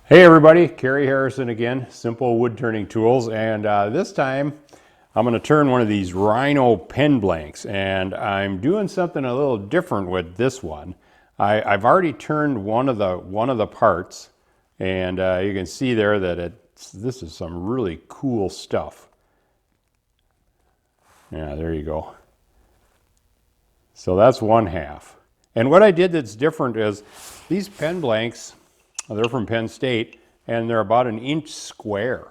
Hey everybody, Kerry Harrison again, Simple Wood Turning Tools, and this time I'm going to turn one of these Rhino pen blanks, and I'm doing something a little different with this one. I've already turned one of the parts, and you can see there that this is some really cool stuff. Yeah, there you go. So that's one half. And what I did that's different is these pen blanks, they're from Penn State, and they're about an inch square.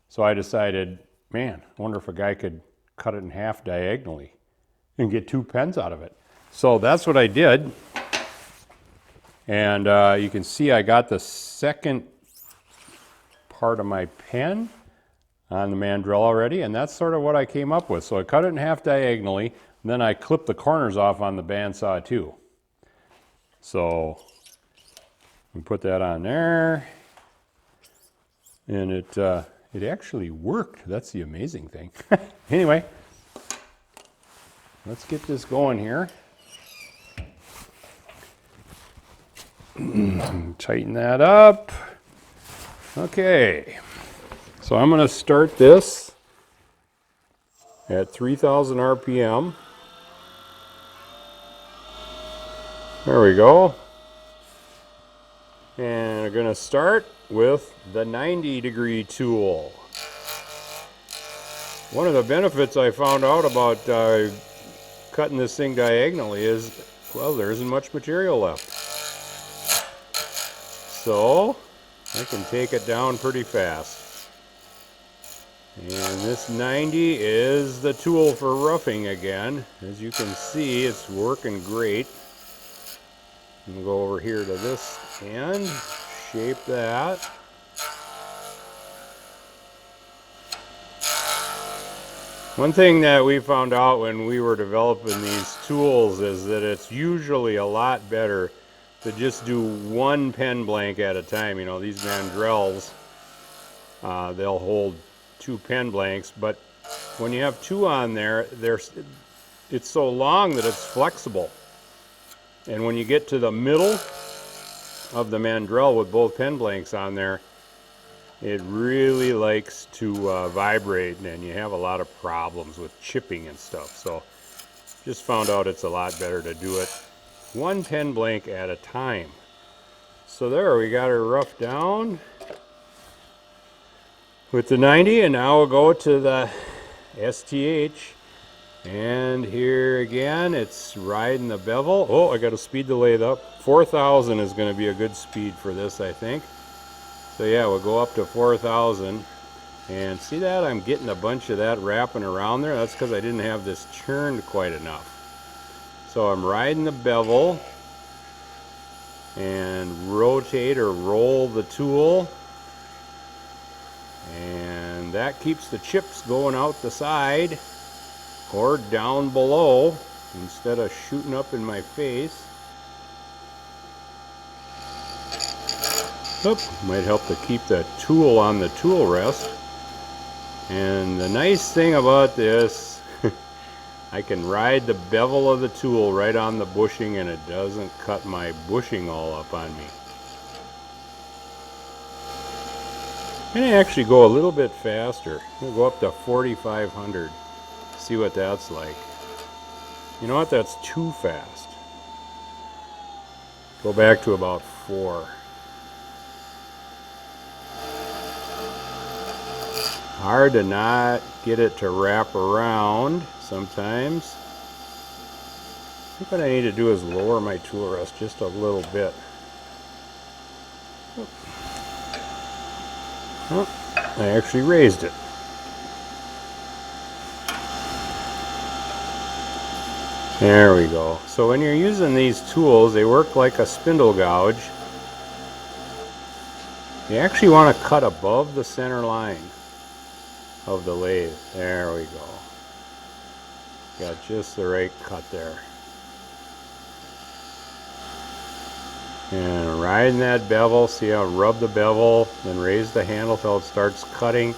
So I decided, man, I wonder if a guy could cut it in half diagonally and get two pens out of it. So that's what I did. And you can see I got the second part of my pen on the mandrel already, and that's sort of what I came up with. So I cut it in half diagonally, and then I clipped the corners off on the bandsaw too. So we put that on there, and it actually worked. That's the amazing thing. Anyway, let's get this going here. Tighten that up. Okay, so I'm going to start this at 3,000 RPM. There we go. And we're going to start with the 90-degree tool. One of the benefits I found out about cutting this thing diagonally is, well, there isn't much material left. So I can take it down pretty fast. And this 90 is the tool for roughing again. As you can see, it's working great. I'm going to go over here to this end, shape that. One thing that we found out when we were developing these tools is that it's usually a lot better to just do one pen blank at a time. You know, these mandrels, they'll hold two pen blanks, but when you have two on there, it's so long that it's flexible. And when you get to the middle of the mandrel with both pen blanks on there, it really likes to vibrate, and you have a lot of problems with chipping and stuff. So just found out it's a lot better to do it one pen blank at a time. So there, we got her roughed down with the 90, and now we'll go to the STH. And here again, it's riding the bevel. Oh, I got to speed the lathe up. 4,000 is going to be a good speed for this, I think. So yeah, we'll go up to 4,000. And see that? I'm getting a bunch of that wrapping around there. That's because I didn't have this churned quite enough. So I'm riding the bevel and rotate or roll the tool. And that keeps the chips going out the side or down below instead of shooting up in my face. Oop, might help to keep the tool on the tool rest. And the nice thing about this, I can ride the bevel of the tool right on the bushing, and it doesn't cut my bushing all up on me. And I actually go a little bit faster. We'll go up to 4,500. See what that's like. You know what? That's too fast. Go back to about 4. Hard to not get it to wrap around sometimes. I think what I need to do is lower my tool rest just a little bit. Oh, I actually raised it. There we go. So when you're using these tools, they work like a spindle gouge. You actually want to cut above the center line of the lathe. There we go. Got just the right cut there. And riding that bevel, see how I rub the bevel, then raise the handle till it starts cutting,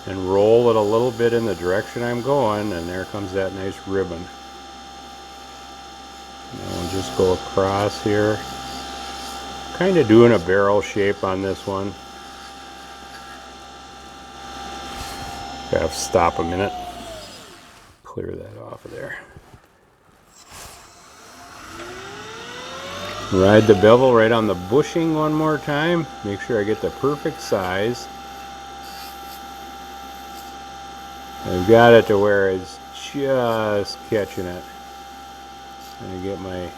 and roll it a little bit in the direction I'm going, and there comes that nice ribbon. And we'll just go across here. Kind of doing a barrel shape on this one. I have to stop a minute. Clear that off of there. Ride the bevel right on the bushing one more time. Make sure I get the perfect size. I've got it to where it's just catching it. And I get my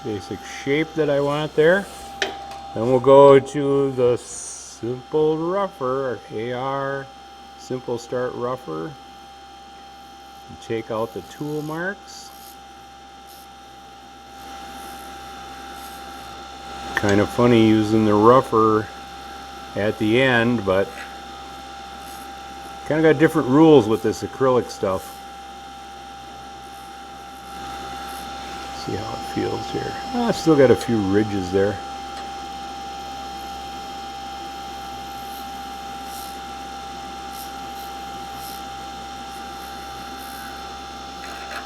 basic shape that I want there. Then we'll go to the Simple Rougher, or AR Simple Start Rougher. And take out the tool marks. Kind of funny using the rougher at the end, but kind of got different rules with this acrylic stuff. See how it feels here. Oh, I still got a few ridges there.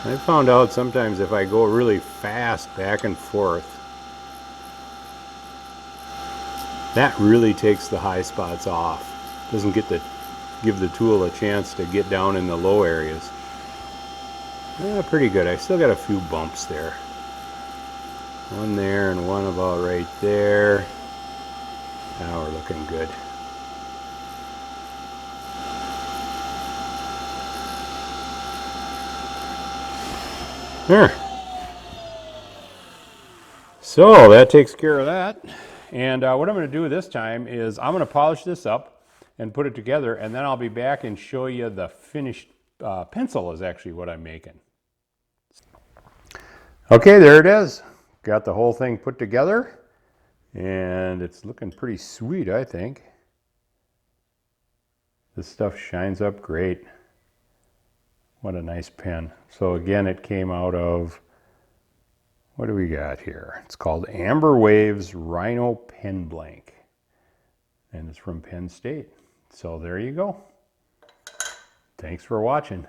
I found out sometimes if I go really fast back and forth, that really takes the high spots off. Doesn't get to give the tool a chance to get down in the low areas. Yeah, pretty good. I still got a few bumps there. One there and one about right there. Now we're looking good. There. So that takes care of that. And what I'm going to do this time is I'm going to polish this up and put it together, and then I'll be back and show you the finished pencil is actually what I'm making. Okay, there it is. Got the whole thing put together, and it's looking pretty sweet, I think. This stuff shines up great. What a nice pen. So again, it came out of, what do we got here? It's called Amber Waves Rhino Pen Blank, and it's from Penn State. So there you go. Thanks for watching.